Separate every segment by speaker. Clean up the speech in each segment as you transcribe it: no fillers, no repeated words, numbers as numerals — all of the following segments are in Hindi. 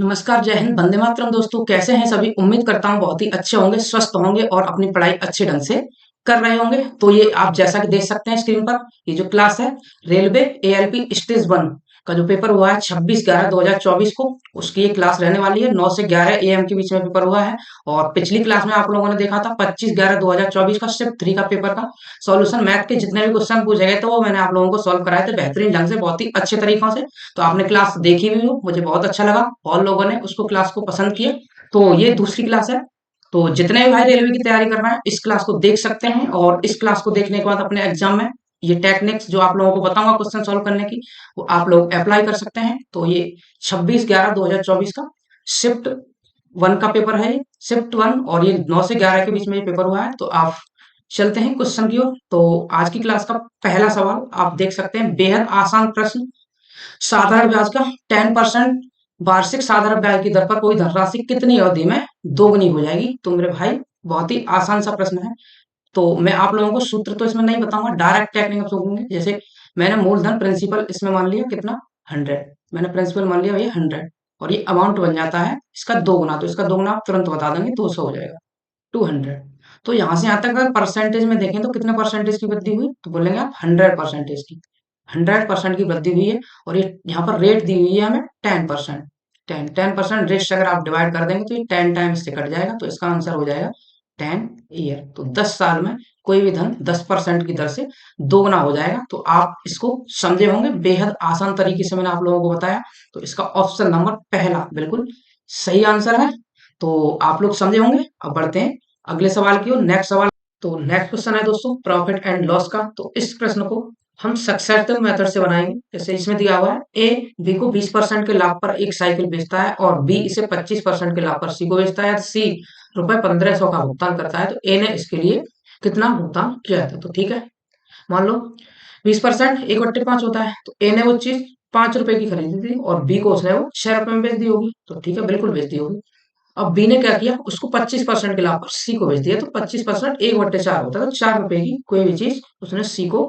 Speaker 1: नमस्कार, जय हिंद, वंदे मातरम। दोस्तों, कैसे हैं सभी? उम्मीद करता हूँ बहुत ही अच्छे होंगे, स्वस्थ होंगे और अपनी पढ़ाई अच्छे ढंग से कर रहे होंगे। तो ये आप जैसा कि देख सकते हैं स्क्रीन पर, ये जो क्लास है रेलवे एएलपी स्टेज 1 का जो पेपर हुआ है 26/11/2024 को, उसकी ये क्लास रहने वाली है। 9 से 11 एएम के बीच में पेपर हुआ है। और पिछली क्लास में आप लोगों ने देखा था 25/11/2024 का शिफ्ट 3 का पेपर का सॉल्यूशन, मैथ के जितने भी क्वेश्चन पूछे गए थे वो मैंने आप लोगों को सॉल्व कराए थे बेहतरीन ढंग से, बहुत ही अच्छे तरीकों से। तो आपने क्लास देखी भी हो, मुझे बहुत अच्छा लगा, और लोगों ने उसको क्लास को पसंद किया। तो ये दूसरी क्लास है। तो जितने भी भाई रेलवे की तैयारी कर रहे हैं इस क्लास को देख सकते हैं, और इस क्लास को देखने के बाद अपने एग्जाम में ये टेक्निक्स जो आप लोगों को बताऊंगा क्वेश्चन सॉल्व करने की, वो आप लोग अप्लाई कर सकते हैं। तो ये 26/11/2024 का शिफ्ट 1 का पेपर है, शिफ्ट 1, और ये 9 से 11 के बीच में ये पेपर हुआ है। तो आप चलते हैं क्वेश्चन की ओर। तो आज की क्लास का पहला सवाल आप देख सकते हैं, बेहद आसान प्रश्न। साधारण ब्याज का 10% वार्षिक साधारण ब्याज की दर पर कोई धनराशि कितनी अवधि में दोगुनी हो जाएगी? तो मेरे भाई, बहुत ही आसान सा प्रश्न है। तो मैं आप लोगों को सूत्र तो इसमें नहीं बताऊंगा, डायरेक्ट टेक्निक होंगे। जैसे मैंने मूलधन प्रिंसिपल इसमें मान लिया कितना, 100। मैंने प्रिंसिपल मान लिया भैया 100, और ये अमाउंट बन जाता है इसका दोगुना। तो इसका दोगुना आप तुरंत बता देंगे, 200 हो जाएगा, 200। तो यहाँ से यहाँ तक अगर परसेंटेज में देखें तो कितने परसेंटेज की वृद्धि हुई, तो बोलेंगे आप 100% की, 100% की वृद्धि हुई है। और ये यहाँ पर रेट दी हुई है हमें 10%। 10% रेट से अगर आप डिवाइड कर देंगे तो ये 10 टाइम्स से कट जाएगा, तो इसका आंसर हो जाएगा 10 ईयर। तो 10 साल में कोई भी धन 10% की दर से दोगुना हो जाएगा। तो आप इसको समझे होंगे, बेहद आसान तरीके से मैंने आप लोगों को बताया। तो इसका ऑप्शन नंबर पहला बिल्कुल सही आंसर है। तो आप लोग समझे होंगे। अब बढ़ते हैं अगले सवाल की ओर, नेक्स्ट सवाल। तो नेक्स्ट क्वेश्चन है दोस्तों प्रॉफिट एंड लॉस का। तो इस प्रश्न को हम सक्सेसिव मेथड से बनाएंगे। जैसे इसमें दिया हुआ है, ए बी को 20% के लाभ पर एक साइकिल बेचता है, और बी इसे 25% के लाभ पर सी को बेचता है। सी रुपए 1500 का भुगतान करता है, तो ए ने इसके लिए कितना भुगतान किया था? तो ठीक है, मान लो 20% 1/5 होता है, तो ए ने वो चीज 5 रुपए की खरीदी थी, और बी को उसने वो 6 रुपए में बेच दी होगी। तो ठीक है, बिल्कुल बेच दी होगी। अब बी ने क्या किया, उसको 25% के लाभ पर सी को बेच दिया। तो 25% 1/4 होता है, तो 4 रुपए की कोई भी चीज उसने सी को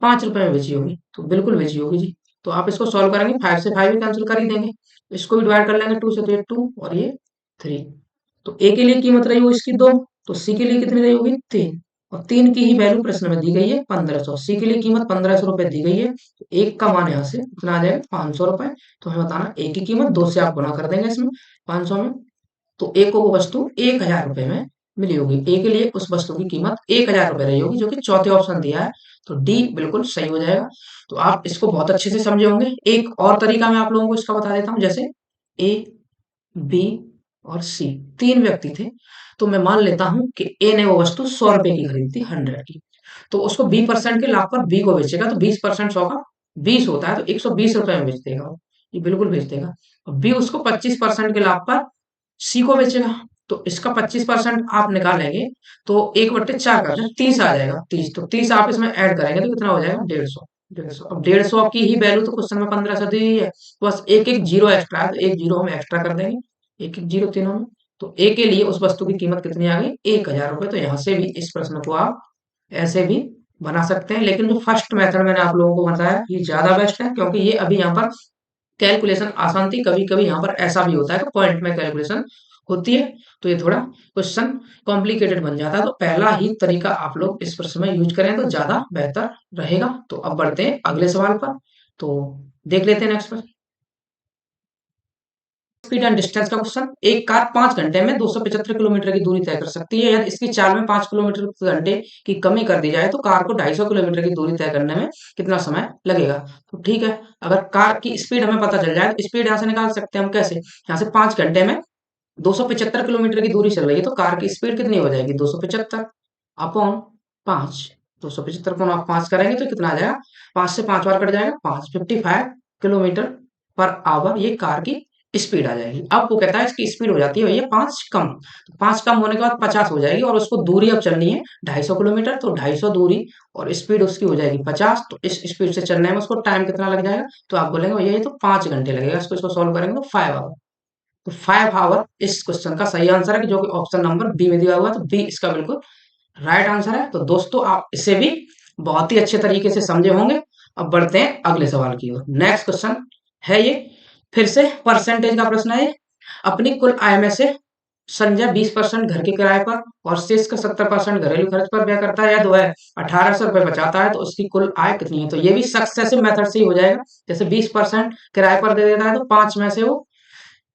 Speaker 1: 5 रुपए में बेची होगी, तो बिल्कुल बेची होगी जी। तो आप इसको सॉल्व करेंगे, 5 से 5 भी कैंसिल कर ही देंगे, इसको भी डिवाइड कर लेंगे 2 से, तो ये 2 और ये 3। तो ए के लिए कीमत रही होगी इसकी 2, तो सी के लिए कितनी रही होगी 3, और 3 की ही वैल्यू प्रश्न में दी गई है 1500। सी के लिए कीमत 1500 रुपए दी गई है, तो एक का मान यहाँ से कितना आ जाएगा 500 रुपए। तो हमें बताना ए की कीमत 2 से आप गुना कर देंगे इसमें 500 में, तो ए को वो वस्तु 1000 रुपए में मिली होगी। ए के लिए उस वस्तु की कीमत 1000 रुपए रही होगी, जो कि चौथे ऑप्शन दिया है। तो डी बिल्कुल सही हो जाएगा। तो आप इसको बहुत अच्छे से समझे होंगे। एक और तरीका मैं आप लोगों को इसका बता देता हूँ। जैसे ए, बी और सी 3 व्यक्ति थे, तो मैं मान लेता हूं कि ए ने वो वस्तु 100 रुपए की खरीदी थी, 100 की। तो उसको 20% के लाभ पर बी को बेचेगा, तो 20% 100 का 20 होता है, तो 120 रुपए में बेच देगा वो, ये बिल्कुल बेच देगा। और बी उसको 25% के लाभ पर सी को बेचेगा, तो इसका 25% आप निकालेंगे तो 1/4 का 30 आ जाएगा, 30। तो 30 आप इसमें ऐड करेंगे तो कितना हो जाएगा 150। 150, अब 150 की ही वैल्यू तो क्वेश्चन में 1500 दी हुई है, बस एक एक जीरो एक्स्ट्रा है, तो एक जीरो हम एक्स्ट्रा कर देंगे, एक एक जीरो तीनों में। तो ए के लिए उस वस्तु की कीमत कितनी आ गई 1000 रुपए। तो यहाँ से भी इस प्रश्न को आप ऐसे भी बना सकते हैं, लेकिन जो फर्स्ट मेथड मैंने आप लोगों को बताया ये ज्यादा बेस्ट है, क्योंकि ये अभी यहाँ पर कैलकुलेशन आसान थी। कभी कभी यहाँ पर ऐसा भी होता है कि पॉइंट में कैलकुलेशन होती है, तो ये थोड़ा क्वेश्चन कॉम्प्लिकेटेड बन जाता है। तो पहला ही तरीका आप लोग इस प्रश्न में यूज करें तो ज्यादा बेहतर रहेगा। तो अब बढ़ते हैं अगले सवाल पर। तो देख लेते हैं नेक्स्ट प्रश्न, स्पीड एंड डिस्टेंस का क्वेश्चन। एक कार 5 घंटे में 275 किलोमीटर की दूरी तय कर सकती है। यदि इसकी चाल में 5 किलोमीटर घंटे की कमी कर दी जाए तो कार को 250 किलोमीटर की दूरी तय करने में कितना समय लगेगा? तो ठीक है, अगर कार की स्पीड हमें पता चल जाए तो स्पीड यहाँ से निकाल सकते हैं हम कैसे। यहाँ से 5 घंटे में 275 किलोमीटर की दूरी चल रही है, तो कार की स्पीड कितनी हो जाएगी 275 अपॉन 5। 275 अपॉन आप 5 करेंगे तो कितना आ जाएगा, 5 से 5 बार कट जाएगा, 555 किलोमीटर पर आवर ये कार की स्पीड आ जाएगी। अब वो कहता है इसकी स्पीड हो जाती है भैया 5 कम, तो 5 कम होने के बाद 50 हो जाएगी, और उसको दूरी अब चलनी है 250 किलोमीटर, तो 250 दूरी और स्पीड उसकी हो जाएगी 50। तो इस स्पीड से चलने में उसको टाइम कितना लग जाएगा? तो आप बोलेंगे भैया ये तो 5 घंटे लगेगा, इसको सॉल्व करेंगे तो 5 आवर। तो 5 आवर इस क्वेश्चन का सही आंसर है, जो कि ऑप्शन नंबर बी में दिया हुआ है। तो बी इसका बिल्कुल राइट आंसर है। तो दोस्तों आप इसे भी बहुत ही अच्छे तरीके से समझे होंगे। अब बढ़ते हैं अगले सवाल की ओर। नेक्स्ट क्वेश्चन है ये, फिर से परसेंटेज का प्रश्न है। अपनी कुल आय में से संजय 20% घर के किराए पर और शेष का 70% घरेलू खर्च पर व्यय करता है, या जो है 1800 रुपए बचाता है, तो उसकी कुल आय कितनी है? तो ये भी सक्सेसिव मेथड से ही हो जाएगा। जैसे 20% किराए पर दे देता है तो 5 में से वो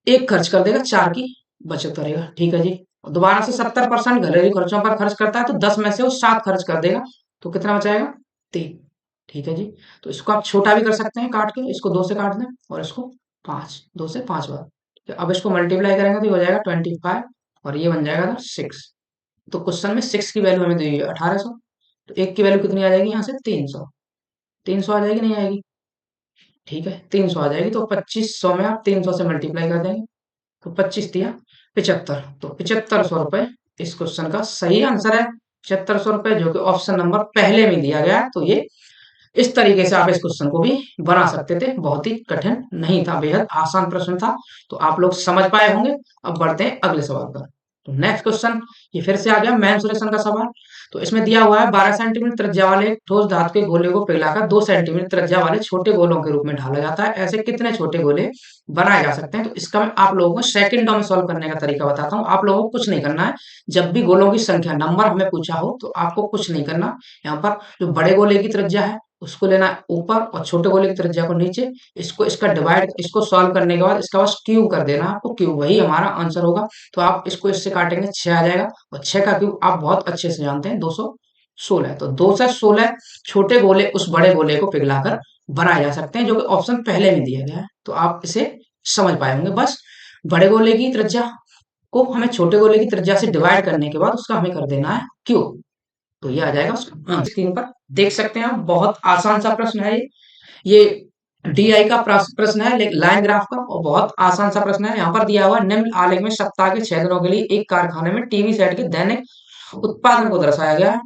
Speaker 1: एक खर्च कर देगा, 4 की बचत करेगा। ठीक है जी। दोबारा से 70% घरेलू खर्चों पर खर्च करता है तो 10 में से वो 7 खर्च कर देगा, तो कितना बचाएगा? 3। ठीक है जी। तो इसको आप छोटा भी कर सकते हैं काट के, इसको 2 से काट दें और इसको 5, 2 से 5 बार। तो अब इसको मल्टीप्लाई करेंगे तो ये हो जाएगा 25 और ये बन जाएगा 6। तो क्वेश्चन में 6 की वैल्यू हमें दी है 1800, तो 1 की वैल्यू कितनी आ जाएगी यहाँ से? 300। 300 आ जाएगी, नहीं आएगी? ठीक है, 300 आ जाएगी। तो 2500 में आप 300 से मल्टीप्लाई कर देंगे तो 25 दिया 75, तो 7500 रुपए इस क्वेश्चन का सही आंसर है। 7500 रुपए, जो कि ऑप्शन नंबर पहले में दिया गया है। तो ये इस तरीके से आप इस क्वेश्चन को भी बना सकते थे, बहुत ही कठिन नहीं था, बेहद आसान प्रश्न था। तो आप लोग समझ पाए होंगे। अब बढ़ते हैं अगले सवाल पर। तो नेक्स्ट क्वेश्चन ये फिर से आ गया मेंसुरेशन का सवाल। तो इसमें दिया हुआ है 12 सेंटीमीटर त्रिज्या वाले एक ठोस धातु के गोले को पिघलाकर 2 सेंटीमीटर त्रिज्या वाले छोटे गोलों के रूप में ढाला जाता है। ऐसे कितने छोटे गोले बनाए जा सकते हैं? तो इसका मैं आप लोगों को सेकंडों में सॉल्व करने का तरीका बताता हूँ। आप लोगों को कुछ नहीं करना है। जब भी गोलों की संख्या नंबर हमें पूछा हो तो आपको कुछ नहीं करना। यहाँ पर जो बड़े गोले की त्रिज्या है उसको लेना है ऊपर और छोटे गोले की त्रिज्या को नीचे। इसको इसका डिवाइड, इसको सॉल्व करने के बाद इसका बस क्यूब कर देना है आपको, क्यूब, वही हमारा आंसर होगा। तो आप इसको इससे काटेंगे 6 आ जाएगा, और 6 का क्यूब आप बहुत अच्छे से जानते हैं 216। तो 216 छोटे गोले उस बड़े गोले को पिघलाकर बनाए जा सकते हैं, जो कि ऑप्शन पहले में दिया गया है। तो आप इसे समझ पाए होंगे। बस बड़े गोले की त्रिज्या को हमें छोटे गोले की त्रिज्या से डिवाइड करने के बाद उसका हमें कर देना है क्यूब। तो ये आ जाएगा स्क्रीन पर देख सकते हैं आप। बहुत आसान सा प्रश्न है ये डीआई का प्रश्न है, लाइन ग्राफ का, और बहुत आसान सा प्रश्न है। यहाँ पर दिया हुआ निम्न आलेख में सप्ताह के 6 दिनों के लिए एक कारखाने में टीवी सेट के दैनिक उत्पादन को दर्शाया गया है।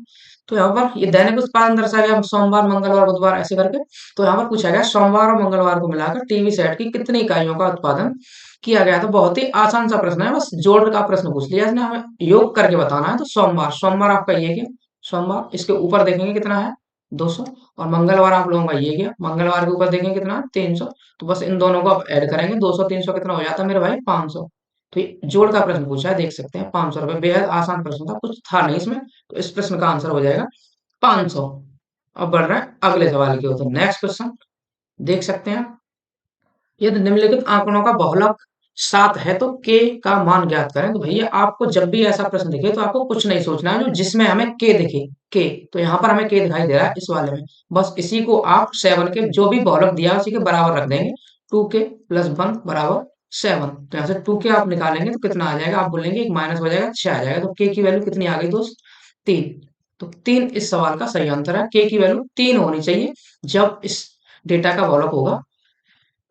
Speaker 1: तो यहाँ पर ये दैनिक उत्पादन दर्शाया गया सोमवार, मंगलवार, बुधवार, ऐसे करके। तो यहाँ पर पूछा गया सोमवार और मंगलवार को मिलाकर टीवी सेट की कितनी इकाइयों का उत्पादन किया गया। तो बहुत ही आसान सा प्रश्न है, बस जोड़ का प्रश्न पूछ लिया इसने, हमें योग करके बताना है। तो सोमवार, सोमवार आपका ये क्या, सोमवार इसके ऊपर देखेंगे कितना है 200, और मंगलवार आप लोगों का ये गया, मंगलवार के ऊपर देखेंगे कितना है 300। तो बस इन दोनों को आप ऐड करेंगे, 200 300 कितना हो जाता है मेरे भाई? 500। तो ये जोड़ का प्रश्न पूछा है, देख सकते हैं 500 रुपए, बेहद आसान प्रश्न था, कुछ था नहीं इसमें। तो इस प्रश्न का आंसर हो जाएगा 500। अब बढ़ रहा है अगले सवाल की ओर। तो नेक्स्ट क्वेश्चन देख सकते हैं। यदि निम्नलिखित आंकड़ों का बहुलक 7 है तो k का मान ज्ञात करें। तो भैया आपको जब भी ऐसा प्रश्न दिखे तो आपको कुछ नहीं सोचना है, जो जिसमें हमें k दिखे, k। तो यहाँ पर हमें k दिखाई दे रहा है इस वाले में, बस इसी को आप 7 के जो भी बहुलक दिया है उसी के बराबर रख देंगे। 2k + 1 = 7। तो यहाँ से 2k आप निकालेंगे तो कितना आ जाएगा? आप बोलेंगे एक माइनस हो जाएगा, 6 आ जाएगा। तो k की वैल्यू कितनी आ गई दोस्त? 3। तो 3 इस सवाल का सही आंसर है। k की वैल्यू 3 होनी चाहिए जब इस डेटा का बहुलक होगा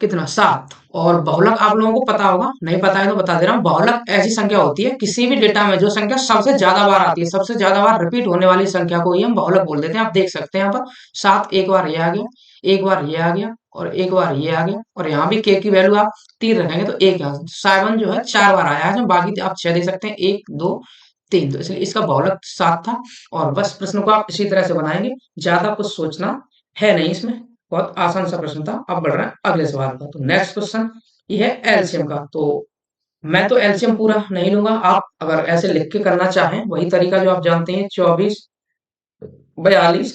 Speaker 1: कितना? 7। और बहुलक आप लोगों को पता होगा, नहीं पता है तो बता दे रहा हूँ। बहुलक ऐसी संख्या होती है किसी भी डेटा में जो संख्या सबसे ज्यादा बार आती है, सबसे ज्यादा बार रिपीट होने वाली संख्या को ही हम बहुलक बोल देते हैं। आप देख सकते हैं यहाँ पर 7 एक बार ये आ गया, एक बार ये आ गया, और एक बार ये आ गया, और यहाँ भी k की वैल्यू आप 3 रखेंगे तो एक यहाँ 7 जो है 4 बार आया है, बाकी आप 6 देख सकते हैं, 1 2 3। तो इसलिए इसका बहुलक 7 था। और बस प्रश्न को आप इसी तरह से बनाएंगे, ज्यादा कुछ सोचना है नहीं इसमें, बहुत आसान सा प्रश्न था। अब बढ़ रहा है अगले सवाल पर। तो नेक्स्ट क्वेश्चन ये है एलसीएम का। तो मैं तो एलसीएम पूरा नहीं लूंगा, आप अगर ऐसे लिख के करना चाहें वही तरीका जो आप जानते हैं, 24 42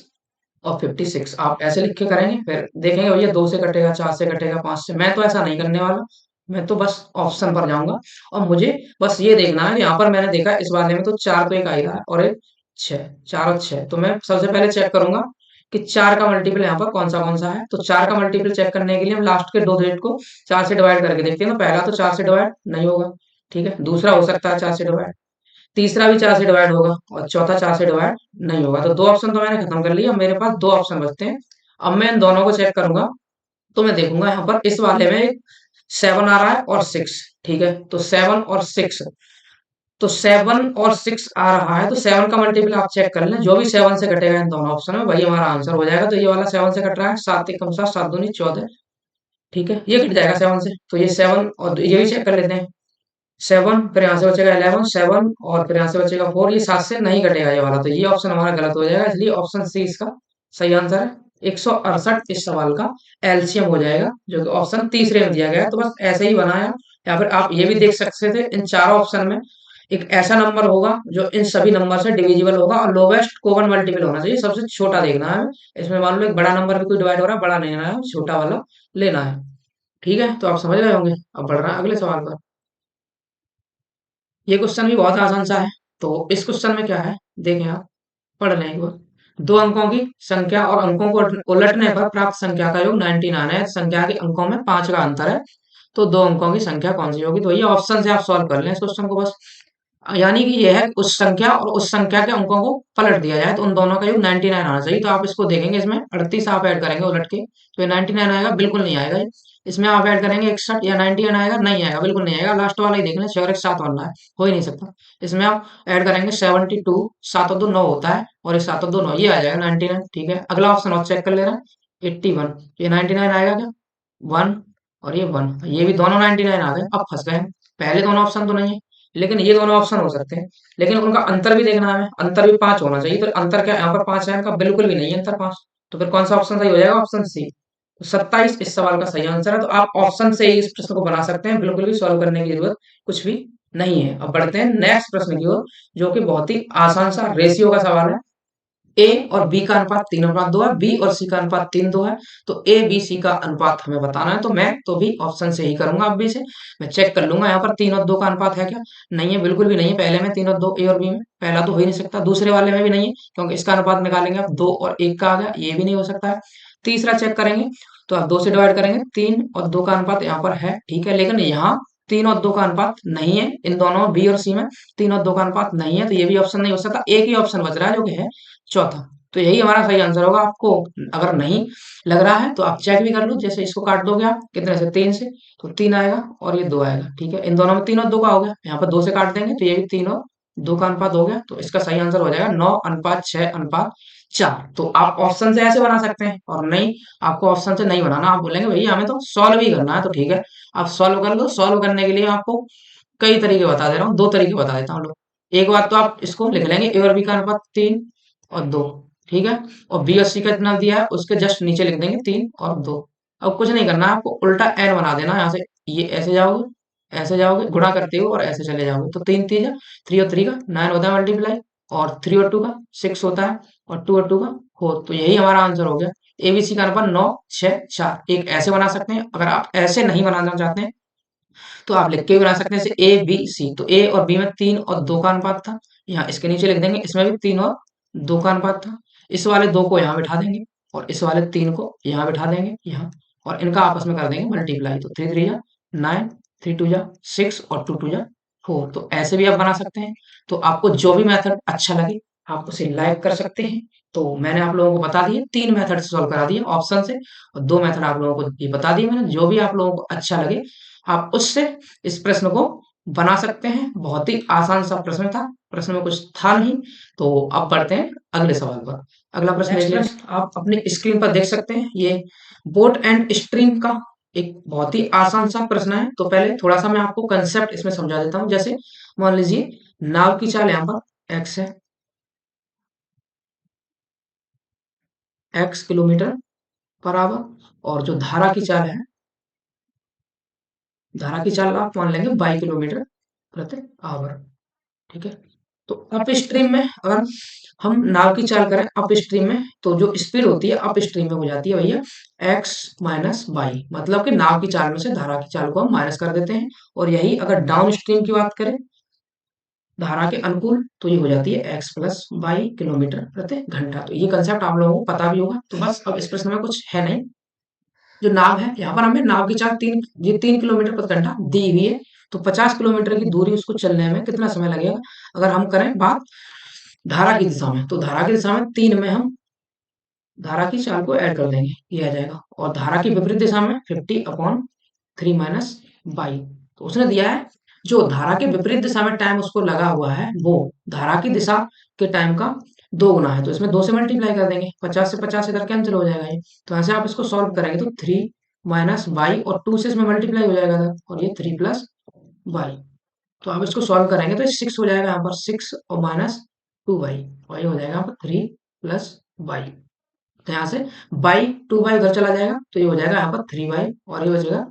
Speaker 1: और 56, आप ऐसे लिख के करेंगे, फिर देखेंगे भैया 2 से कटेगा, 4 से कटेगा, 5 से। मैं तो ऐसा नहीं करने वाला, मैं तो बस ऑप्शन पर जाऊंगा। और मुझे बस ये देखना है, यहाँ पर मैंने देखा इस वाले में तो 4 तो एक आ ही रहा है और एक 6, 4 और 6। तो मैं सबसे पहले चेक करूंगा कि 4 का मल्टीपल यहाँ पर कौन सा है। तो 4 का मल्टीपल चेक करने के लिए हम लास्ट के 2 डिजिट को 4 से डिवाइड करके देखते हैं। तो पहला तो 4 से डिवाइड नहीं होगा, ठीक है। दूसरा हो सकता है 4 से डिवाइड, तीसरा भी 4 से डिवाइड होगा, और चौथा 4 से डिवाइड नहीं होगा। तो 2 ऑप्शन तो मैंने खत्म कर लिया, मेरे पास 2 ऑप्शन बचते हैं। अब मैं इन दोनों को चेक करूंगा, तो मैं देखूंगा यहाँ पर इस वाले में 7 आ रहा है और 6, ठीक है। तो 7 और 6, तो 7 और 6 आ रहा है, तो 7 का मल्टीपल आप चेक कर लें, जो भी 7 से कटेगा इन दोनों ऑप्शन में वही हमारा आंसर हो जाएगा। तो ये वाला 7 से कट रहा है, 7 1 7 7 दूनी 14, ठीक है, ये कट जाएगा 7 से। तो ये 7 और ये भी चेक कर लेते हैं, 7 फिर यहाँ से बचेगा 11, 7 और फिर यहाँ से बचेगा 4, ये 7 से नहीं कटेगा ये वाला, तो ये ऑप्शन हमारा गलत हो जाएगा। इसलिए ऑप्शन सी इसका सही आंसर है। 168 इस सवाल का एलसीएम हो जाएगा, जो कि ऑप्शन तीसरे में दिया गया है। तो बस ऐसे ही बनाया, या फिर आप ये भी देख सकते थे इन चारों ऑप्शन में एक ऐसा नंबर होगा जो इन सभी नंबर से डिविजिबल होगा, और लोवेस्ट कॉमन मल्टीपल होना चाहिए, सबसे छोटा देखना है। इसमें मान लो एक बड़ा नंबर भी कोई डिवाइड हो रहा है, बड़ा नहीं लेना है, छोटा वाला लेना है। ठीक है, तो आप समझ गए होंगे। अब बढ़ रहा है अगले सवाल पर। ये क्वेश्चन भी बहुत आसान सा है। तो इस क्वेश्चन में क्या है, देखें आप, पढ़ लें एक बार। दो अंकों की संख्या और अंकों को उलटने पर प्राप्त संख्या का योग 99 है। संख्या के अंकों में 5 का अंतर है, तो दो अंकों की संख्या कौन सी होगी? तो ये ऑप्शन से आप सॉल्व कर लें इस क्वेश्चन को बस। यानी कि यह है उस संख्या और उस संख्या के अंकों को पलट दिया जाए तो उन दोनों का योग 99 आना चाहिए। तो आप इसको देखेंगे, इसमें 38 आप ऐड करेंगे उलट के, तो ये 99 आएगा? बिल्कुल नहीं आएगा ये। इसमें आप ऐड करेंगे 61 या 91 आएगा? नहीं आएगा, बिल्कुल नहीं आएगा। लास्ट वाला ही देखना, 6 और 1 7 वाला है, हो ही नहीं सकता। इसमें आप ऐड करेंगे 72, 7 और 2 9 होता है, और ये 7 और 2 9, ये आ जाएगा 99। ठीक है, अगला ऑप्शन और चेक कर लेना, 81, ये 99 आएगा क्या? 1 और ये 1, ये भी दोनों 99 आ गए। अब फंस गए हम। पहले दोनों ऑप्शन तो नहीं है, लेकिन ये दोनों ऑप्शन हो सकते हैं। लेकिन उनका अंतर भी देखना है हमें, अंतर भी 5 होना चाहिए। तो अंतर क्या यहाँ पर 5 है, इनका बिल्कुल भी नहीं है अंतर 5। तो फिर कौन सा ऑप्शन सही हो जाएगा? Option C. तो 27 इस सवाल का सही आंसर है। तो आप ऑप्शन से ही इस प्रश्न को बना सकते हैं, बिल्कुल भी सॉल्व करने की जरूरत कुछ भी नहीं है। अब बढ़ते हैं नेक्स्ट प्रश्न की ओर, जो कि बहुत ही आसान सा रेशियो का सवाल है। ए और बी का अनुपात 3:2 है, बी और सी का अनुपात 3:2 है। तो ए बी सी का अनुपात हमें बताना है, तो मैं तो भी ऑप्शन से ही करूंगा। अब भी से मैं चेक कर लूंगा यहाँ पर 3:2 का अनुपात है क्या? नहीं है, बिल्कुल भी नहीं है। पहले में 3:2 ए और बी में, पहला तो हो ही नहीं सकता। दूसरे वाले में भी नहीं है, क्योंकि इसका अनुपात निकालेंगे आप 2 और 1 का आ गया, ये भी नहीं हो सकता है। तीसरा चेक करेंगे, तो आप 2 से डिवाइड करेंगे, 3 और 2 का अनुपात यहाँ पर है, ठीक है। लेकिन यहाँ 3 और 2 का अनुपात नहीं है, इन दोनों बी और सी में 3 और 2 का अनुपात नहीं है, तो ये भी ऑप्शन नहीं हो सकता। एक ही ऑप्शन बच रहा है, जो कि है चौथा। तो यही हमारा सही आंसर होगा। आपको अगर नहीं लग रहा है तो आप चेक भी कर लो, जैसे इसको काट दोगे आप कितने से? 3 से, तो 3 आएगा और ये 2 आएगा, ठीक है। इन दोनों में 3 और 2 का हो गया, यहाँ पर 2 से काट देंगे तो ये भी 3 और 2 का अनुपात हो गया। तो इसका सही आंसर हो जाएगा 9:6:4। तो आप ऑप्शन से ऐसे बना सकते हैं, और नहीं आपको ऑप्शन से नहीं बनाना, आप बोलेंगे भैया हमें तो सॉल्व ही करना है, तो ठीक है, आप सॉल्व कर लो। सॉल्व करने के लिए आपको कई तरीके बता दे रहा हूँ, 2 तरीके बता देता हूँ लो। एक बात तो आप इसको लिख लेंगे, ए और बी का अनुपात 3 और 2, ठीक है। और बी और सी का इतना दिया है, उसके जस्ट नीचे लिख देंगे 3 और 2। अब कुछ नहीं करना है आपको, उल्टा एन बना देना है। यहाँ से ये ऐसे जाओगे गुणा करते हो और ऐसे चले जाओगे, तो 3 3 3 और 3 का 9 होता है मल्टीप्लाई, और 3 और 2 का 6 होता है, और 2 और 2 का 4। तो यही हमारा आंसर हो गया। एबीसी का अनुपात 9:6:4। एक ऐसे बना सकते हैं, अगर आप ऐसे नहीं बनाना चाहते हैं तो आप लिख के भी बना सकते हैं, जैसे ए बी सी। तो ए और बी में 3 और 2 का अनुपात था, यहाँ इसके नीचे लिख देंगे, इसमें भी 3 और 2 का अनुपात था। इस वाले 2 को यहाँ बिठा देंगे, और इस वाले 3 को यहाँ बिठा देंगे यहाँ, और इनका आपस में कर देंगे मल्टीप्लाई। तो 3 3 जा 9, 3 2 जा 6 और 2 2 जा 4। तो ऐसे भी आप बना सकते हैं। तो आपको जो भी मेथड अच्छा लगे आप उसे लाइक कर सकते हैं। तो मैंने आप लोगों को बता दिए, 3 मेथड से सॉल्व करा दिए ऑप्शन से, और 2 मेथड आप लोगों को ये बता दिए मैंने। जो भी आप लोगों को अच्छा लगे आप उससे इस प्रश्न को बना सकते हैं। बहुत ही आसान सा प्रश्न था, प्रश्न में कुछ था नहीं। तो अब बढ़ते हैं अगले सवाल पर। अगला प्रश्न देख लें, आप अपनी स्क्रीन पर देख सकते हैं, ये बोट एंड स्ट्रीम का एक बहुत ही आसान सा प्रश्न है। तो पहले थोड़ा सा मैं आपको कंसेप्ट इसमें समझा देता हूँ। जैसे मान लीजिए नाव की चाल यहाँ पर x है, x किलोमीटर पर आवर, और जो धारा की चाल है, धारा की चाल आप मान लेंगे 22 किलोमीटर प्रति आवर, ठीक है। तो अप स्ट्रीम में अगर हम नाव की चाल करें अप स्ट्रीम में, तो जो स्पीड होती है अप स्ट्रीम में हो जाती है भैया x माइनस बाई, मतलब कि नाव की चाल में से धारा की चाल को हम माइनस कर देते हैं। और यही अगर डाउन स्ट्रीम की बात करें धारा के अनुकूल, तो ये हो जाती है x प्लस बाई किलोमीटर प्रति घंटा। तो ये कंसेप्ट आप लोगों को पता भी होगा। तो बस अब इस प्रश्न में कुछ है नहीं। जो नाव है यहाँ पर हमें नाव की चाल 3 किलोमीटर प्रति घंटा दी हुई है। तो 50 किलोमीटर की दूरी उसको चलने में कितना समय लगेगा? अगर हम करें बात धारा की दिशा में, तो धारा की दिशा में 3 में हम धारा की चाल को ऐड कर देंगे, ये आ जाएगा। और धारा की विपरीत दिशा में 50/3 माइनस बाई। तो उसने दिया है जो धारा के विपरीत दिशा में टाइम उसको लगा हुआ है, वो धारा की दिशा के टाइम का 2 गुना है। तो इसमें 2 से मल्टीप्लाई कर देंगे, 50 से 50 इधर कैंसिल हो जाएगा ये। तो ऐसे आप इसको सॉल्व करेंगे तो 3 माइनस बाई, और 2 से इसमें मल्टीप्लाई हो जाएगा था, और ये 3 प्लस बाई। तो आप इसको सॉल्व करेंगे तो 6 हो जाएगा यहाँ पर, 6 और माइनस 2 बाई, और ये हो जाएगा यहाँ पर 3 प्लस बाई। तो यहाँ से बाई 2 बाई उधर चला जाएगा, तो ये हो जाएगा यहाँ पर 3 बाई और ये बचेगा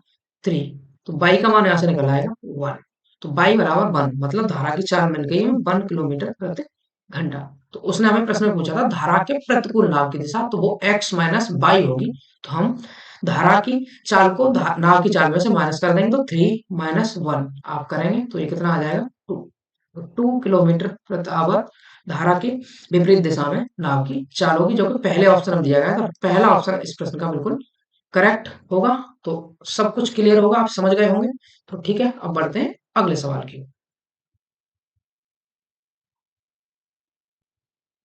Speaker 1: 3। तो बाई का मान यहाँ से निकल आएगा 1। तो बाई बराबर 1, मतलब धारा की चाल मिल गई हमें 1 किलोमीटर प्रति घंटा। तो उसने हमें प्रश्न में पूछा था धारा के प्रतिकूल नाव की दिशा, तो वो x माइनस बाई होगी। तो हम धारा की चाल को नाव की चाल में से माइनस कर देंगे, तो 3 - 1 आप करेंगे तो ये कितना आ जाएगा 2। तो 2 किलोमीटर प्रति आवर धारा के विपरीत दिशा में नाव की चाल होगी, जो कि पहले ऑप्शन में दिया गया था। पहला ऑप्शन इस प्रश्न का बिल्कुल करेक्ट होगा। तो सब कुछ क्लियर होगा, आप समझ गए होंगे। तो ठीक है, अब बढ़ते हैं अगले सवाल की।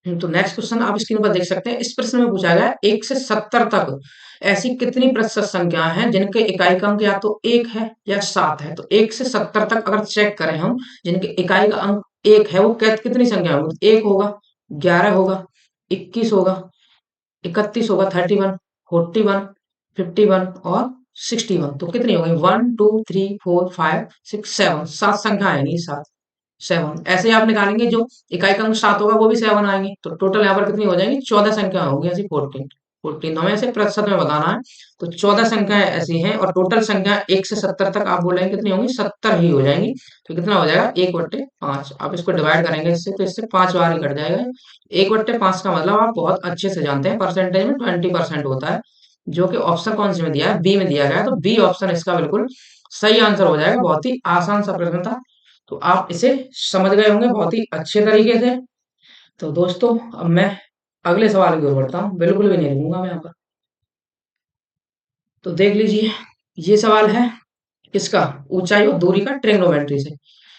Speaker 1: तो नेक्स्ट क्वेश्चन आप स्क्रीन पर देख सकते हैं। इस प्रश्न में पूछा गया 1 से 70 तक ऐसी कितनी प्रतिशत संख्या हैं जिनके इकाई का अंक या तो 1 है या 7 है। तो 1 से 70 तक अगर चेक करें हम, जिनके इकाई का अंक 1 है, वो कितनी संख्या होगी? 1 होगा, 11 होगा, 21 होगा, 31 होगा, 31, 41, 51 और 61। तो कितनी हो गई? 1 2 3 4 5 6 7, 7 संख्या आएंगी। 7 7 ऐसे ही आप निकालेंगे, जो इकाई का अंक 7 होगा वो भी 7 आएंगे। तो टोटल यहाँ पर कितनी हो जाएंगी? 14 संख्या होंगी ऐसी। 14 हमें ऐसे प्रतिशत में बताना है। तो 14 संख्याएं ऐसी हैं और टोटल संख्या 1 से 70 तक आप बोलेंगे कितनी होंगी? 70 ही हो जाएंगी। तो कितना हो जाएगा? 1/5। आप इसको डिवाइड करेंगे इससे, तो इससे 5 बार ही कट जाएगा। 1/5 का मतलब आप बहुत अच्छे से जानते हैं, परसेंटेज में 20% होता है, जो कि ऑप्शन कौन से में दिया है? बी में दिया गया है। तो बी ऑप्शन इसका बिल्कुल सही आंसर हो जाएगा। बहुत ही आसान सा प्रश्न था, तो आप इसे समझ गए होंगे बहुत ही अच्छे तरीके से। तो दोस्तों, अब मैं अगले सवाल की ओर बढ़ता हूँ। बिल्कुल भी नहीं लूंगा मैं यहाँ पर। तो देख लीजिए, ये सवाल है किसका? ऊंचाई और दूरी का ट्रिग्नोमेट्री से।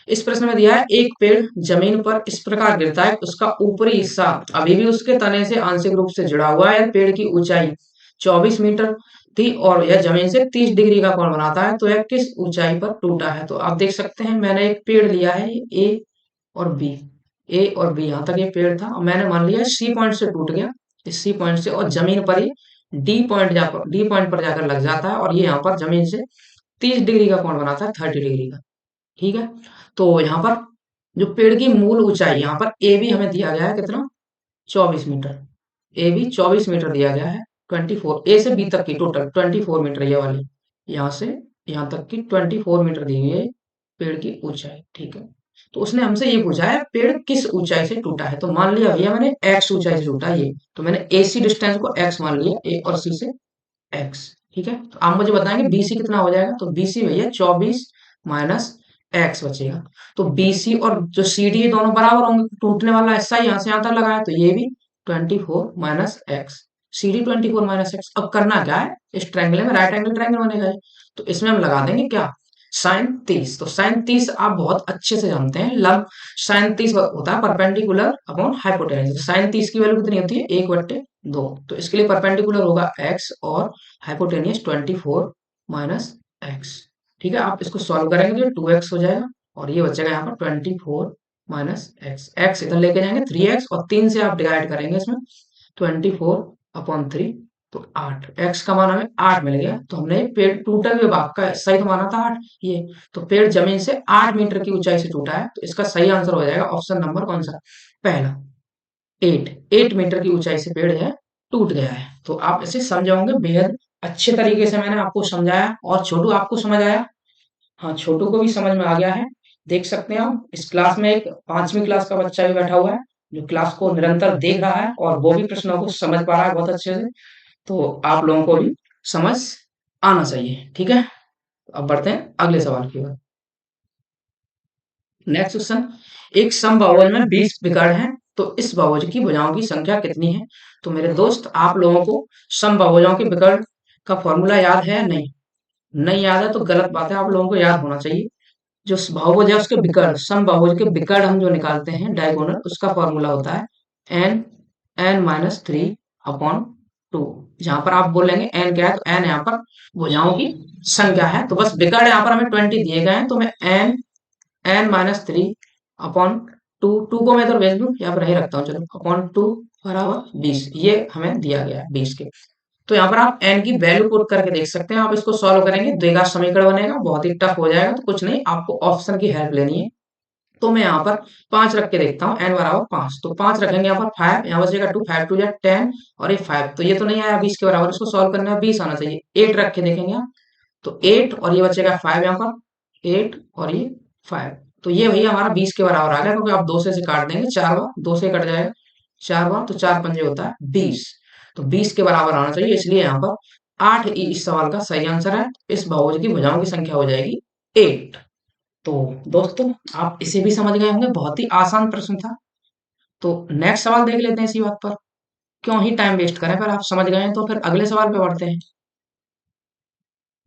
Speaker 1: इस प्रश्न में दिया है एक पेड़ जमीन पर इस प्रकार गिरता है, उसका ऊपरी हिस्सा अभी भी उसके तने से आंशिक रूप से जुड़ा हुआ है। पेड़ की ऊंचाई 24 मीटर थी और यह जमीन से 30 डिग्री का कोण बनाता है, तो यह किस ऊंचाई पर टूटा है? तो आप देख सकते हैं, मैंने एक पेड़ लिया है, ए और बी। ए और बी यहाँ तक ये पेड़ था और मैंने मान लिया सी पॉइंट से टूट गया, इस सी पॉइंट से, और जमीन पर ही डी पॉइंट पर जाकर लग जाता है और ये यहाँ पर जमीन से 30 डिग्री का कोण बनाता है, 30 डिग्री का। ठीक है, तो यहाँ पर जो पेड़ की मूल ऊंचाई, यहाँ पर ए बी हमें दिया गया है कितना? 24 मीटर। ए बी 24 मीटर दिया गया है। 24 ए से बी तक की टोटल 24 मीटर, ये वाली यहाँ से यहाँ तक की 24 मीटर दी हुई है पेड़ की ऊंचाई। ठीक है, तो उसने हमसे ये पूछा है पेड़ किस ऊंचाई से टूटा है। तो मान लिया भैया मैंने एक्स ऊंचाई से टूटा है ये, तो मैंने ए सी डिस्टेंस को एक्स मान लिया, ए और सी से एक्स। ठीक है, तो आप मुझे बताएंगे बीसी कितना हो जाएगा? तो बीसी भैया 24 माइनस एक्स बचेगा। तो बीसी और जो सीडी दोनों बराबर होंगे, टूटने वाला हिस्सा यहाँ से यहाँ तक लगा है, तो ये भी 24 minus x, CD 24 minus x. अब करना क्या है? इस ट्रायंगल में राइट एंगल ट्रायंगल बनेगा ये, तो इसमें हम लगा देंगे क्या? साइन 30। तो साइन 30 आप बहुत अच्छे से जानते हैं, लंब साइन 30 होता है परपेंडिकुलर अपॉन हाइपोटेन्यूज। साइन 30 की वैल्यू कितनी होती है? 1/2। तो इसके लिए परपेंडिकुलर होगा एक्स और हाइपोटेनियस 24 माइनस एक्स। ठीक है, आप इसको सॉल्व करेंगे तो 2x हो जाएगा और ये बचेगा यहाँ पर 24 माइनस एक्स। एक्स इधर लेके जाएंगे 3x और 3 से आप डिवाइड करेंगे इसमें, 24/3, तो 8। एक्स का मान हमें 8 मिल गया। तो हमने पेड़ टूटा हुए भाग का सही तो माना था 8 ये, तो पेड़ जमीन से 8 मीटर की ऊंचाई से टूटा है। तो इसका सही आंसर हो जाएगा ऑप्शन नंबर कौन सा? पहला, 8 मीटर की ऊंचाई से पेड़ है टूट गया है। तो आप इसे समझाओगे बेहद अच्छे तरीके से मैंने आपको समझाया। और छोटू आपको समझ आया? हाँ, छोटू को भी समझ में आ गया है। देख सकते हैं आप, इस क्लास में एक 5वीं क्लास का बच्चा भी बैठा हुआ है, जो क्लास को निरंतर देख रहा है और वो भी प्रश्नों को समझ पा रहा है बहुत अच्छे से। तो आप लोगों को भी समझ आना चाहिए। ठीक है, अब बढ़ते हैं अगले सवाल की ओर। नेक्स्ट क्वेश्चन, एक समबाहुज में 20 विकर्ण हैं, तो इस बहुभुज की भुजाओं की संख्या कितनी है? तो मेरे दोस्त, आप लोगों को समबाहुजों के विकर्ण का फॉर्मूला याद है? नहीं, नहीं याद है तो गलत बात है, आप लोगों को याद होना चाहिए। जो बहुभुज है उसके विकर्ण, समबाहुज के विकर्ण हम जो निकालते हैं डायगोनल, उसका फॉर्मूला होता है n n-3/2। जहां पर आप बोलेंगे n क्या है, तो n यहाँ पर भुजाओं की संख्या है। तो बस विकर्ण यहाँ पर हमें 20 दिए गए हैं, तो मैं n-3/2, 2 को मैं इधर भेज दूं, यहाँ पर नहीं रखता हूँ, चलो, अपॉन 2 बराबर 20, ये हमें दिया गया है 20 के। तो यहाँ पर आप n की वैल्यू पुट करके देख सकते हैं। आप इसको सॉल्व करेंगे, द्विघात समीकरण बनेगा, बहुत ही टफ हो जाएगा, तो कुछ नहीं, आपको ऑप्शन की हेल्प लेनी है। तो मैं यहाँ पर 5 रख के देखता हूँ, n बराबर 5, तो 5 रखेंगे यहाँ पर 5, यहाँ बचेगा 2, 5 2 जा 10 और ये 5, तो ये तो नहीं आया 20 के बराबर, इसको सॉल्व करने में 20 आना चाहिए। 8 रख के देखेंगे आप, तो 8 और ये बचेगा 5 यहाँ पर, 8 और ये 5, तो ये भैया हमारा 20 के बराबर आ गया, क्योंकि आप 2 से काट देंगे 4 बार, 2 से कट जाएगा 4 बार, तो 4 पंजे होता है 20, तो 20 के बराबर आना चाहिए, इसलिए यहाँ पर 8 इस सवाल का सही आंसर है। इस बहुभुज की भुजाओं की संख्या हो जाएगी 8। तो दोस्तों आप इसे भी समझ गए होंगे, बहुत ही आसान प्रश्न था। तो नेक्स्ट सवाल देख लेते हैं इसी बात पर, क्यों ही टाइम वेस्ट करें, पर आप समझ गए हैं तो फिर अगले सवाल पे बढ़ते हैं।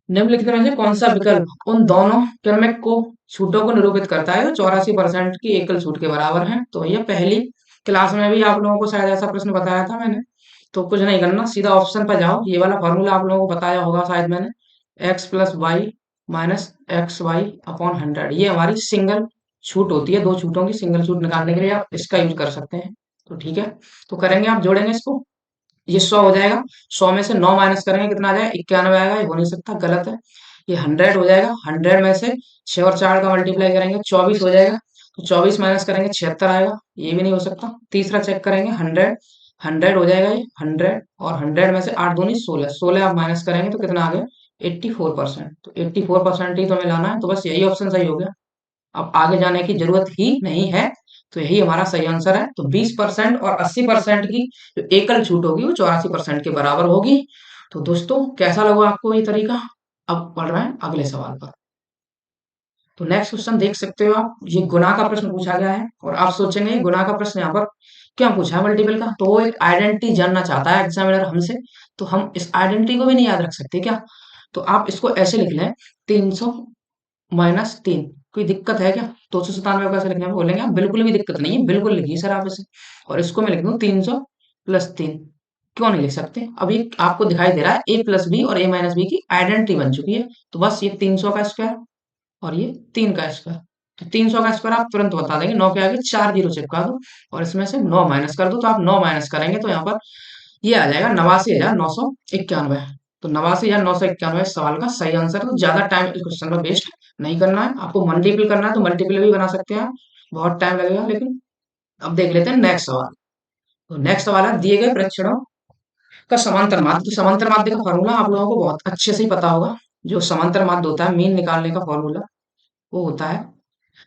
Speaker 1: निम्नलिखित में से कौन सा विकल्प उन दोनों क्रमिक को छूटों को निरूपित करता है जो 84% की एकल छूट के बराबर है? तो ये पहली क्लास में भी आप लोगों को शायद ऐसा प्रश्न बताया था मैंने। तो कुछ नहीं करना, सीधा ऑप्शन पर जाओ, ये वाला फॉर्मूला आप लोगों को बताया होगा शायद मैंने, X plus Y minus X Y upon 100, ये हमारी सिंगल छूट होती है, दो छूटों की सिंगल छूट निकालने के लिए आप इसका यूज कर सकते हैं। तो ठीक है, तो करेंगे, आप जोड़ेंगे इसको, ये 100 हो जाएगा, 100 में से 9 माइनस करेंगे कितना आ जाएगा, 91 आएगा, ये हो नहीं सकता, गलत है। ये 100 हो जाएगा, 100 में से 6 और 4 का मल्टीप्लाई करेंगे 24 हो जाएगा, तो 24 माइनस करेंगे 76 आएगा, ये भी नहीं हो सकता। तीसरा चेक करेंगे, 100 100 हो जाएगा, ये 100 और 100 में से 8 दूनी 16, 16 आप माइनस करेंगे तो कितना आ गया, 84%, तो 84% ही तो हमें लाना है, तो बस यही ऑप्शन सही हो गया, अब आगे जाने की जरूरत ही नहीं है। तो यही हमारा सही आंसर है। तो 20% और 80% की जो एकल छूट होगी वो 84% के बराबर होगी। तो दोस्तों कैसा लगा आपको ये तरीका? अब बढ़ रहे हैं अगले सवाल पर। तो नेक्स्ट क्वेश्चन देख सकते हो आप, ये गुणा का प्रश्न पूछा गया है, और आप सोचेंगे गुणा का प्रश्न यहाँ पर क्यों पूछा है मल्टीपल का, तो वो एक आइडेंटिटी जानना चाहता है एग्जामिनर हमसे, तो हम इस आइडेंटिटी को भी नहीं याद रख सकते क्या? तो आप इसको ऐसे लिख लें, 300 - 3, कोई दिक्कत है क्या? 297 को कैसे लिखने में बोलेंगे आप, बिल्कुल भी दिक्कत नहीं है, बिल्कुल लिखिए सर आप इसे, और इसको मैं लिख दूं 300 + 3, क्यों नहीं लिख सकते? अभी आपको दिखाई दे रहा है a प्लस बी और a माइनस बी की आइडेंटिटी बन चुकी है, तो बस ये 300 का स्क्वायर और ये 3 का स्क्वायर, तो 300 का स्क्वायर आप तुरंत बता देंगे, 9 के आगे 4 जीरो चिपका दो और इसमें से 9 माइनस कर दो, तो आप 9 माइनस करेंगे तो यहाँ पर ये आ जाएगा 89,991, तो 89,991 इस सवाल का सही आंसर है। तो ज्यादा टाइम इस क्वेश्चन में वेस्ट नहीं करना है, आपको मल्टीपल करना है तो मल्टीपल भी बना सकते हैं, बहुत टाइम लगेगा, लेकिन अब देख लेते हैं नेक्स्ट सवाल। तो नेक्स्ट सवाल है, दिए गए प्रेक्षणों का समांतर माध्य, तो समांतर माध्य का फॉर्मूला आप लोगों को बहुत अच्छे से ही पता होगा, जो समांतर माध्य होता है मीन निकालने का फॉर्मूला वो होता है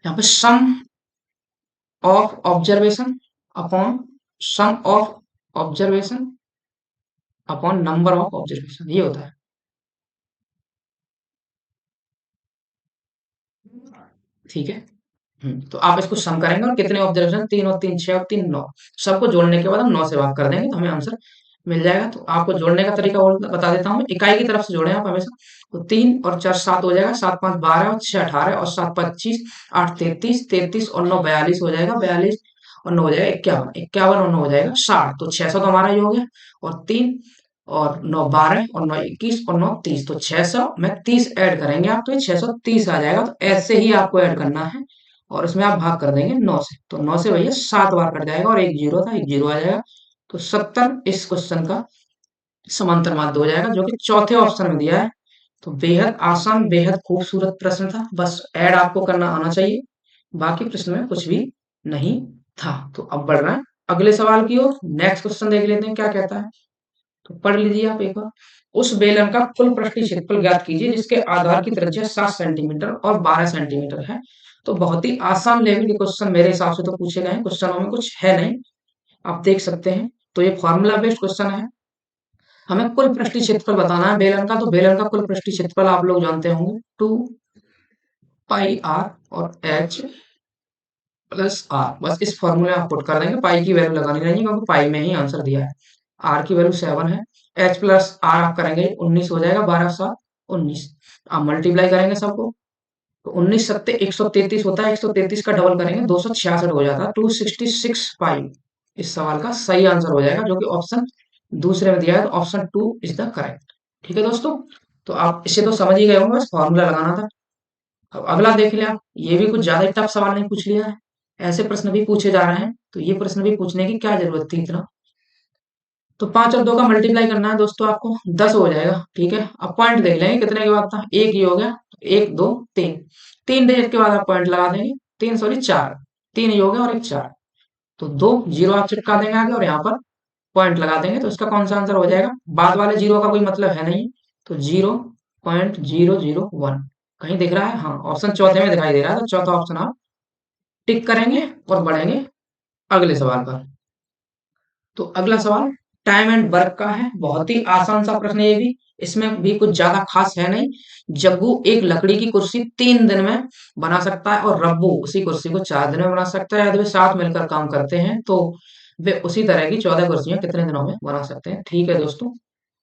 Speaker 1: यहाँ पे some of observation upon some of observation upon number of observation, ये होता है। ठीक है, तो आप इसको सम करेंगे और कितने ऑब्जर्वेशन, 3 और 3 6 और 3 9, सबको जोड़ने के बाद हम 9 से भाग कर देंगे तो हमें आंसर मिल जाएगा। तो आपको जोड़ने का तरीका और बता देता हूँ, इकाई की तरफ से जोड़े आप हमेशा, तो 3 और 4 7 हो जाएगा, 7 5 12 और 6 18 और 7 25, 8 33, 33 और 9 42 हो जाएगा, 42 और 9 हो जाएगा 51, 51 और 9 हो जाएगा 60, तो 600 तो हमारा ये हो गया, और 3 और 9 12 और 9 21 और 9 30, तो 600 में 30 ऐड करेंगे आप तो ये 630 आ जाएगा। तो ऐसे ही आपको ऐड करना है और इसमें आप भाग कर देंगे 9 से, तो 9 से भैया 7 बार कट जाएगा और एक जीरो था, एक जीरो आ जाएगा, तो 70 इस क्वेश्चन का समांतर माध्य हो जाएगा, जो कि चौथे ऑप्शन में दिया है। तो बेहद आसान, बेहद खूबसूरत प्रश्न था, बस ऐड आपको करना आना चाहिए, बाकी प्रश्न में कुछ भी नहीं था। तो अब बढ़ रहे हैं अगले सवाल की ओर, नेक्स्ट क्वेश्चन देख लेते हैं क्या कहता है, तो पढ़ लीजिए आप एक बार। उस बेलन का कुल पृष्ठीय क्षेत्रफल ज्ञात कीजिए जिसके आधार की त्रिज्या 7 सेंटीमीटर और 12 सेंटीमीटर है। तो बहुत ही आसान लेवल के क्वेश्चन मेरे हिसाब से तो पूछे गए हैं, क्वेश्चनों में कुछ है नहीं, आप देख सकते हैं। तो ये फॉर्मूला बेस्ड क्वेश्चन है, हमें कुल पृष्ठीय क्षेत्रफल बताना है बेलन का, तो बेलन का कुल पृष्ठीय क्षेत्रफल आप लोग जानते होंगे 2 πr और h प्लस आर, बस इस फॉर्मूले में आप पुट कर देंगे, पाई की वैल्यू लगानी रहेगी क्योंकि पाई में ही आंसर दिया है। आर की वैल्यू 7 है, एच प्लस आर आप करेंगे 19 हो जाएगा, 12 7 19, आप मल्टीप्लाई करेंगे सबको, तो 19 सत्ते 133 होता है, 133 का डबल करेंगे 266 हो जाता है, 266 पाई इस सवाल का सही आंसर हो जाएगा, जो कि ऑप्शन दूसरे में दिया है, तो ऑप्शन 2 इज द करेक्ट। ठीक है दोस्तों, तो आप इसे तो समझ ही गए होंगे, बस फॉर्मूला लगाना था। अब अगला देख लिया, ये भी कुछ ज्यादा टफ सवाल नहीं पूछ लिया है, ऐसे प्रश्न भी पूछे जा रहे हैं, तो ये प्रश्न भी पूछने की क्या जरूरत थी इतना। तो 5 और 2 का मल्टीप्लाई करना है दोस्तों आपको, 10 हो जाएगा। ठीक है, अब पॉइंट देख लेंगे कितने के बाद था, एक ही हो गया, 1 2 3, 3 डिजिट के बाद आप पॉइंट लगा देंगे, तीन सॉरी चार, तीन ही हो गए और एक चार, तो दो जीरो आप चिपका देंगे आगे और यहाँ पर पॉइंट लगा देंगे, तो इसका कौन सा आंसर हो जाएगा? बाद वाले जीरो का कोई मतलब है नहीं, तो 0.001 कहीं दिख रहा है? हाँ, ऑप्शन चौथे में दिखाई दे रहा है, तो चौथा ऑप्शन आप टिक करेंगे और बढ़ेंगे अगले सवाल पर। तो अगला सवाल टाइम एंड वर्क का है, बहुत ही आसान सा प्रश्न है ये भी, इसमें भी कुछ ज्यादा खास है नहीं। जग्गू एक लकड़ी की कुर्सी 3 दिन में बना सकता है और रब्बू उसी कुर्सी को 4 दिन में बना सकता है। यदि वे साथ मिलकर काम करते हैं तो वे उसी तरह की 14 कुर्सियां कितने दिनों में बना सकते हैं? ठीक है दोस्तों,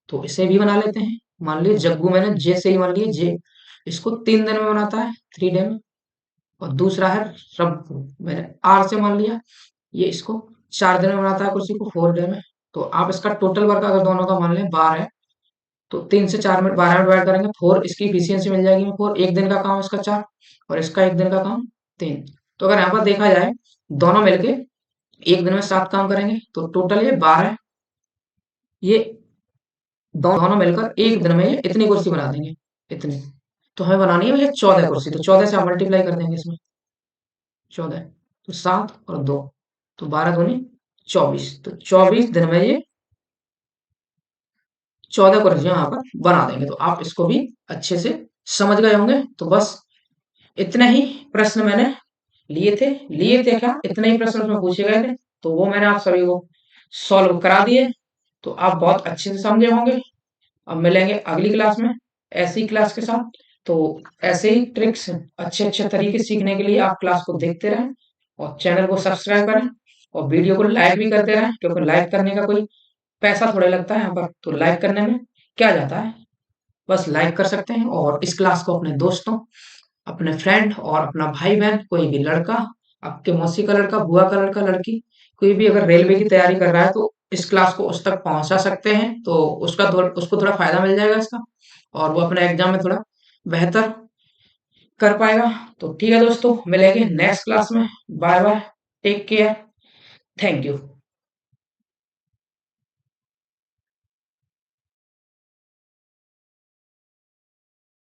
Speaker 1: तो इसे भी बना लेते हैं। मान लीजिए जग्गू, मैंने जे से ही मान लिया, जे इसको 3 दिन में बनाता है, 3 डे में। और दूसरा है रब्बू, मैंने आर से मान लिया, ये इसको 4 दिन में बनाता है कुर्सी को, 4 डे में। तो आप इसका टोटल वर्क अगर दोनों का मान लें 12 है, तो 3 से 4 में 12 में डिवाइड करेंगे, 4 इसकी इफिशियंसी मिल जाएगी, 4 एक दिन का काम इसका 4, और इसका एक दिन का काम 3। तो अगर यहाँ पर देखा जाए दोनों मिलके एक दिन में 7 काम करेंगे, तो टोटल ये 12, ये दोनों मिलकर एक दिन में ये इतनी कुर्सी बना देंगे, इतनी। तो हमें बनानी है ये 14 कुर्सी, तो 14 से आप मल्टीप्लाई कर देंगे इसमें, 14, तो 7 और 2, तो 12 दूनी 24, तो 24 दिन में ये 14 कुर्सियां यहाँ पर बना देंगे। तो आप इसको भी अच्छे से समझ गए होंगे। तो बस इतने ही प्रश्न मैंने लिए थे क्या, इतने ही प्रश्न उसमें पूछे गए थे, तो वो मैंने आप सभी को सॉल्व करा दिए। तो आप बहुत अच्छे से समझे होंगे। अब मिलेंगे अगली क्लास में ऐसी क्लास के साथ। तो ऐसे ही ट्रिक्स अच्छे अच्छे तरीके सीखने के लिए आप क्लास को देखते रहें और चैनल को सब्सक्राइब करें और वीडियो को लाइक भी करते रहें, क्योंकि लाइक करने का कोई पैसा थोड़े लगता है यहाँ पर, तो लाइक करने में क्या जाता है, बस लाइक कर सकते हैं। और इस क्लास को अपने दोस्तों, अपने फ्रेंड और अपना भाई बहन, कोई भी लड़का, आपके मौसी का लड़का, बुआ का लड़का, लड़की, कोई भी अगर रेलवे की तैयारी कर रहा है तो इस क्लास को उस तक पहुंचा सकते हैं, तो उसको थोड़ा फायदा मिल जाएगा इसका, और वो अपने एग्जाम में थोड़ा बेहतर कर पाएगा। तो ठीक है दोस्तों, मिलेंगे नेक्स्ट क्लास में। Bye bye, take care, thank you.